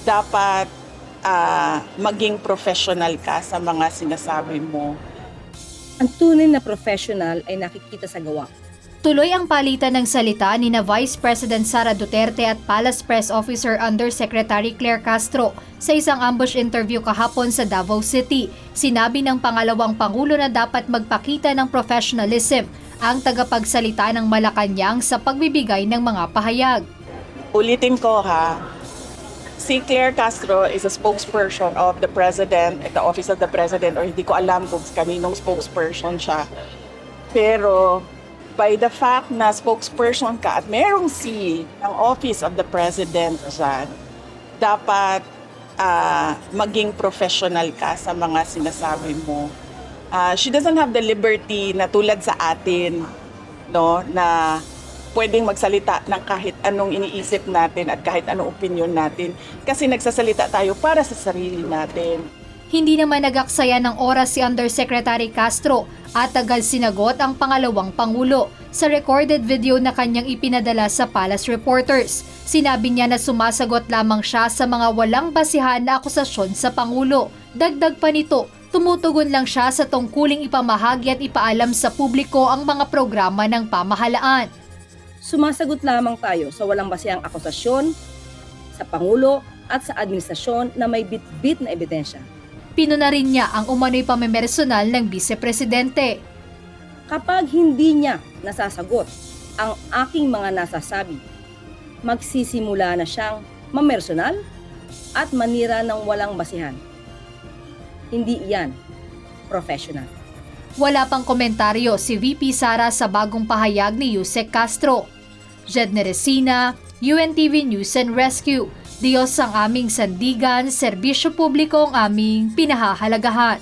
dapat maging professional ka sa mga sinasabi mo. Ang tunay na professional ay nakikita sa gawa. Tuloy ang palitan ng salita ni na Vice President Sara Duterte at Palace Press Officer Undersecretary Claire Castro sa isang ambush interview kahapon sa Davao City. Sinabi ng pangalawang Pangulo na dapat magpakita ng professionalism ang tagapagsalita ng Malacanang sa pagbibigay ng mga pahayag. Ulitin ko ha, si Claire Castro is a spokesperson of the President at the Office of the President, or hindi ko alam kung kaninong spokesperson siya. Pero by the fact na spokesperson ka at merong C ng Office of the President dyan, dapat maging professional ka sa mga sinasabi mo. She doesn't have the liberty na tulad sa atin, no, na pwedeng magsalita ng kahit anong iniisip natin at kahit anong opinion natin kasi nagsasalita tayo para sa sarili natin. Hindi naman nagaksaya ng oras si Undersecretary Castro at agad sinagot ang pangalawang Pangulo sa recorded video na kanyang ipinadala sa Palace reporters. Sinabi niya na sumasagot lamang siya sa mga walang basihan na akusasyon sa Pangulo. Dagdag pa nito, tumutugon lang siya sa tungkuling ipamahagi at ipaalam sa publiko ang mga programa ng pamahalaan. Sumasagot lamang tayo sa walang basihang akusasyon sa Pangulo at sa administrasyon na may bit-bit na ebidensya. Pinuna rin niya ang umano'y pamimersonal ng Vice Presidente. Kapag hindi niya nasasagot ang aking mga nasasabi, magsisimula na siyang mamersonal at manira ng walang basihan. Hindi iyan professional. Wala pang komentaryo si VP Sara sa bagong pahayag ni Yusek Castro. Jed Neresina, UNTV News and Rescue. Diyos ang aming sandigan, serbisyo publiko ang aming pinahahalagahan.